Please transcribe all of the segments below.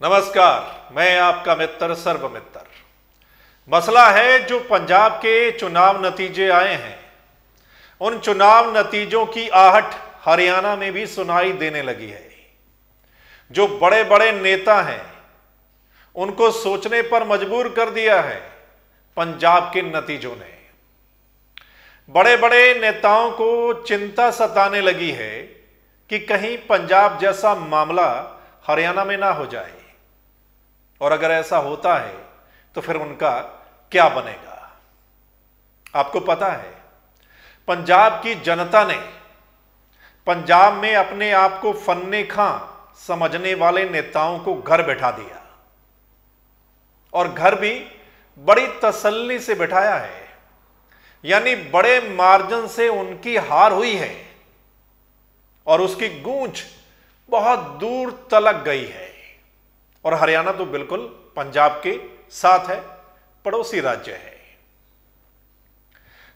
नमस्कार, मैं आपका मित्र सर्वमित्र। मसला है जो पंजाब के चुनाव नतीजे आए हैं, उन चुनाव नतीजों की आहट हरियाणा में भी सुनाई देने लगी है। जो बड़े बड़े नेता हैं उनको सोचने पर मजबूर कर दिया है पंजाब के नतीजों ने। बड़े बड़े नेताओं को चिंता सताने लगी है कि कहीं पंजाब जैसा मामला हरियाणा में ना हो जाए, और अगर ऐसा होता है तो फिर उनका क्या बनेगा। आपको पता है, पंजाब की जनता ने पंजाब में अपने आप को फन्ने खां समझने वाले नेताओं को घर बैठा दिया, और घर भी बड़ी तसल्ली से बैठाया है। यानी बड़े मार्जिन से उनकी हार हुई है और उसकी गूंज बहुत दूर तलक गई है। और हरियाणा तो बिल्कुल पंजाब के साथ है, पड़ोसी राज्य है।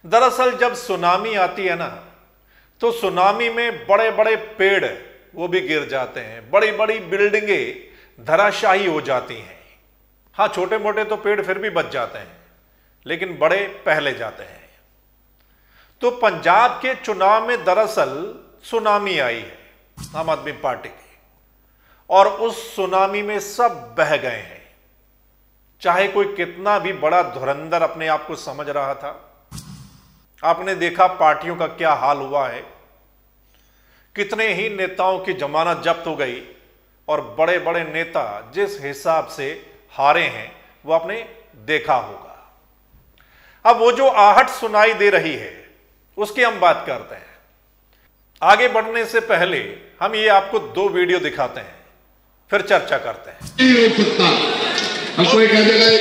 दरअसल जब सुनामी आती है ना, तो सुनामी में बड़े बड़े पेड़ वो भी गिर जाते हैं, बड़ी बड़ी बिल्डिंगें धराशायी हो जाती हैं। हाँ, छोटे मोटे तो पेड़ फिर भी बच जाते हैं, लेकिन बड़े पहले जाते हैं। तो पंजाब के चुनाव में दरअसल सुनामी आई है आम आदमी पार्टी की, और उस सुनामी में सब बह गए हैं। चाहे कोई कितना भी बड़ा धुरंधर अपने आप को समझ रहा था। आपने देखा पार्टियों का क्या हाल हुआ है, कितने ही नेताओं की जमानत जब्त हो गई, और बड़े बड़े नेता जिस हिसाब से हारे हैं वो आपने देखा होगा। अब वो जो आहट सुनाई दे रही है उसकी हम बात करते हैं। आगे बढ़ने से पहले हम ये आपको दो वीडियो दिखाते हैं, फिर चर्चा करते हैं। कोई कह देगा कि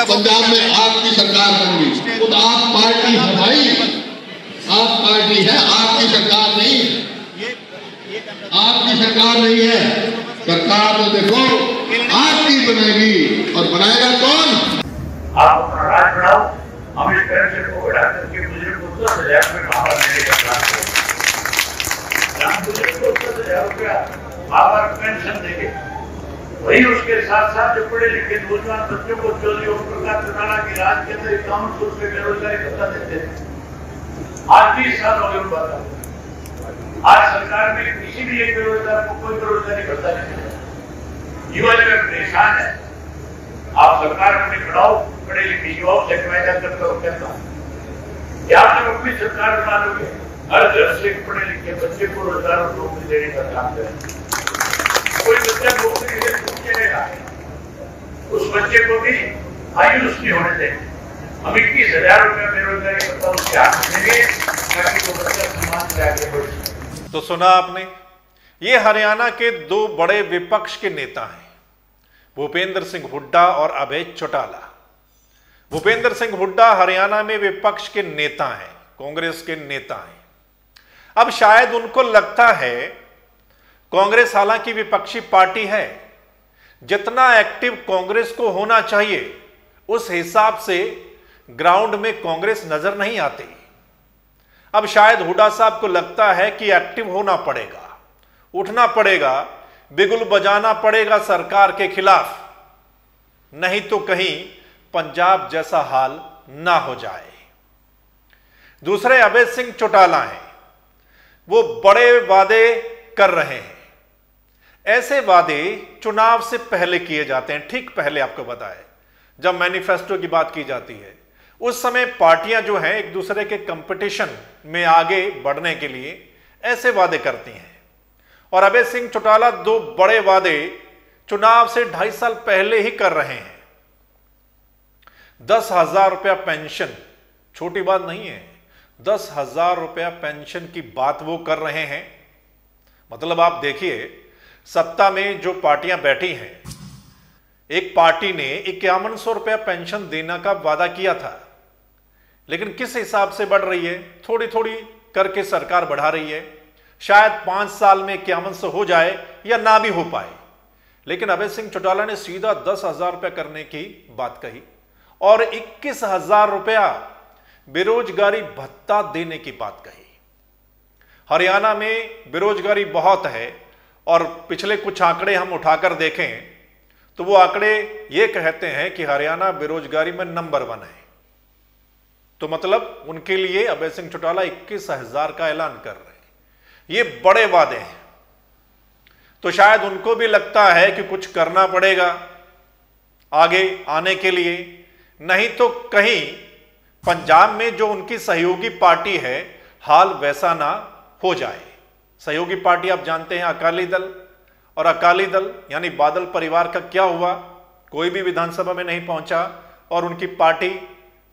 पंजाब में आपकी सरकार होगी, तो आप पार्टी है भाई, आप पार्टी है, आपकी सरकार नहीं, आपकी सरकार नहीं है। सरकार तो देखो आपकी बनेगी, और बनाएगा कौन? आप अपना राज बढ़ाओ, हम इस पेंशन को बढ़ा करके मुझे 10,000 में बाहर बाबा पेंशन देंगे। वही उसके साथ साथ जो पढ़े लिखे नौजवान बच्चों को चौधरी ओम प्रकाश चौटाला के राज के अंदर 51 रुपए बेरोजगारी भत्ता देते थे। आज 20 साल हो गए उन बातों। आज सरकार में किसी भी एक बेरोजगार को कोई बेरोजगारी भत्ता नहीं मिला। युवा जो परेशान है, आप सरकार अपनी बढ़ाओ, पढ़े लिखे युवाओं से वायदा करते हो कहता क्या आप जब अपनी सरकार बना लोगे, हर घर से पढ़े लिखे बच्चे को रोजगार और नौकरी देने का काम करें। कोई बच्चा नौकरी से पूछेगा, उस बच्चे को भी आयु उसकी होने देंगे। हम 21,000 रुपया बेरोजगारी भत्ता उसके हाथ में देंगे ताकि वो बच्चा समाज से आगे बढ़ सके। तो सुना आपने, ये हरियाणा के दो बड़े विपक्ष के नेता हैं, भूपेंद्र सिंह हुड्डा और अभय चौटाला। भूपेंद्र सिंह हुड्डा हरियाणा में विपक्ष के नेता हैं, कांग्रेस के नेता हैं। अब शायद उनको लगता है कांग्रेस हालांकि विपक्षी पार्टी है, जितना एक्टिव कांग्रेस को होना चाहिए उस हिसाब से ग्राउंड में कांग्रेस नजर नहीं आती। अब शायद हुड्डा साहब को लगता है कि एक्टिव होना पड़ेगा, उठना पड़ेगा, बिगुल बजाना पड़ेगा सरकार के खिलाफ, नहीं तो कहीं पंजाब जैसा हाल ना हो जाए। दूसरे अभय सिंह चौटाला हैं, वो बड़े वादे कर रहे हैं। ऐसे वादे चुनाव से पहले किए जाते हैं। ठीक पहले आपको बताएं, जब मैनिफेस्टो की बात की जाती है उस समय पार्टियां जो हैं एक दूसरे के कंपटीशन में आगे बढ़ने के लिए ऐसे वादे करती हैं। और अभय सिंह चौटाला दो बड़े वादे चुनाव से 2.5 साल पहले ही कर रहे हैं। 10,000 रुपया पेंशन छोटी बात नहीं है। 10,000 रुपया पेंशन की बात वो कर रहे हैं। मतलब आप देखिए, सत्ता में जो पार्टियां बैठी हैं, एक पार्टी ने 5100 रुपया पेंशन देने का वादा किया था, लेकिन किस हिसाब से बढ़ रही है, थोड़ी थोड़ी करके सरकार बढ़ा रही है। शायद 5 साल में 5100 हो जाए या ना भी हो पाए, लेकिन अभय सिंह चौटाला ने सीधा 10,000 रुपया करने की बात कही, और 21,000 रुपया बेरोजगारी भत्ता देने की बात कही। हरियाणा में बेरोजगारी बहुत है और पिछले कुछ आंकड़े हम उठाकर देखें तो वो आंकड़े ये कहते हैं कि हरियाणा बेरोजगारी में नंबर 1 है। तो मतलब उनके लिए अभय सिंह चौटाला 21,000 का ऐलान कर रहे हैं। ये बड़े वादे हैं, तो शायद उनको भी लगता है कि कुछ करना पड़ेगा आगे आने के लिए, नहीं तो कहीं पंजाब में जो उनकी सहयोगी पार्टी है हाल वैसा ना हो जाए। सहयोगी पार्टी आप जानते हैं अकाली दल, और अकाली दल यानी बादल परिवार का क्या हुआ, कोई भी विधानसभा में नहीं पहुंचा और उनकी पार्टी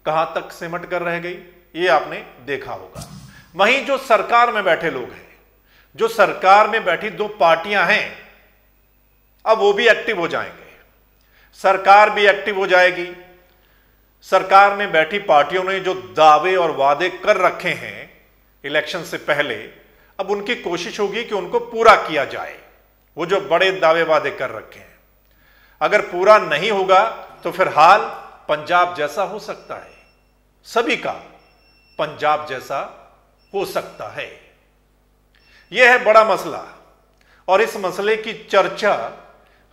कहां तक सिमट कर रह गई, ये आपने देखा होगा। वहीं जो सरकार में बैठे लोग हैं, जो सरकार में बैठी 2 पार्टियां हैं, अब वो भी एक्टिव हो जाएंगे, सरकार भी एक्टिव हो जाएगी। सरकार में बैठी पार्टियों ने जो दावे और वादे कर रखे हैं इलेक्शन से पहले, अब उनकी कोशिश होगी कि उनको पूरा किया जाए। वो जो बड़े दावे वादे कर रखे हैं, अगर पूरा नहीं होगा तो फिर हाल पंजाब जैसा हो सकता है, सभी का पंजाब जैसा हो सकता है। यह है बड़ा मसला, और इस मसले की चर्चा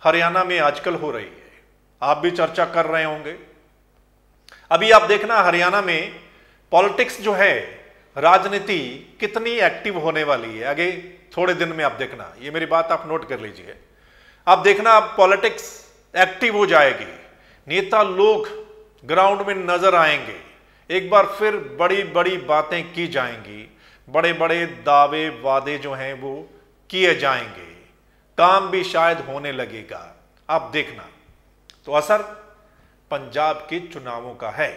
हरियाणा में आजकल हो रही है। आप भी चर्चा कर रहे होंगे। अभी आप देखना हरियाणा में पॉलिटिक्स जो है, राजनीति कितनी एक्टिव होने वाली है आगे थोड़े दिन में। आप देखना, ये मेरी बात आप नोट कर लीजिए। आप देखना अब पॉलिटिक्स एक्टिव हो जाएगी, नेता लोग ग्राउंड में नजर आएंगे, एक बार फिर बड़ी बड़ी बातें की जाएंगी, बड़े बड़े दावे वादे जो हैं वो किए जाएंगे, काम भी शायद होने लगेगा। आप देखना, तो असर पंजाब के चुनावों का है,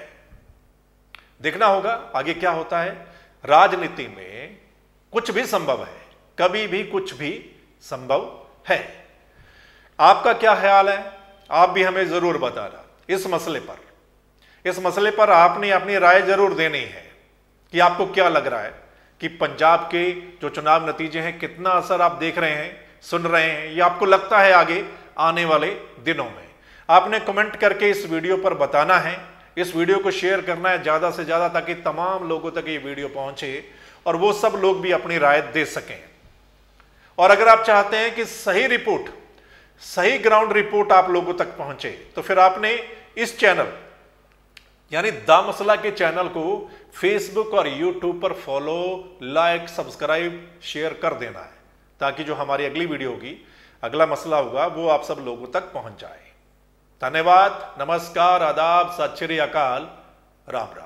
देखना होगा आगे क्या होता है। राजनीति में कुछ भी संभव है, कभी भी कुछ भी संभव है। आपका क्या ख्याल है, आप भी हमें जरूर बताना इस मसले पर। इस मसले पर आपने अपनी राय जरूर देनी है कि आपको क्या लग रहा है कि पंजाब के जो चुनाव नतीजे हैं, कितना असर आप देख रहे हैं, सुन रहे हैं, या आपको लगता है आगे आने वाले दिनों में। आपने कमेंट करके इस वीडियो पर बताना है, इस वीडियो को शेयर करना है ज़्यादा से ज़्यादा, ताकि तमाम लोगों तक ये वीडियो पहुंचे और वो सब लोग भी अपनी राय दे सकें। और अगर आप चाहते हैं कि सही रिपोर्ट, सही ग्राउंड रिपोर्ट आप लोगों तक पहुंचे, तो फिर आपने इस चैनल यानी द मसला के चैनल को फेसबुक और यूट्यूब पर फॉलो, लाइक, सब्सक्राइब, शेयर कर देना है, ताकि जो हमारी अगली वीडियो होगी, अगला मसला होगा, वो आप सब लोगों तक पहुंच जाए। धन्यवाद, नमस्कार, आदाब, सत श्री अकाल, राम राम।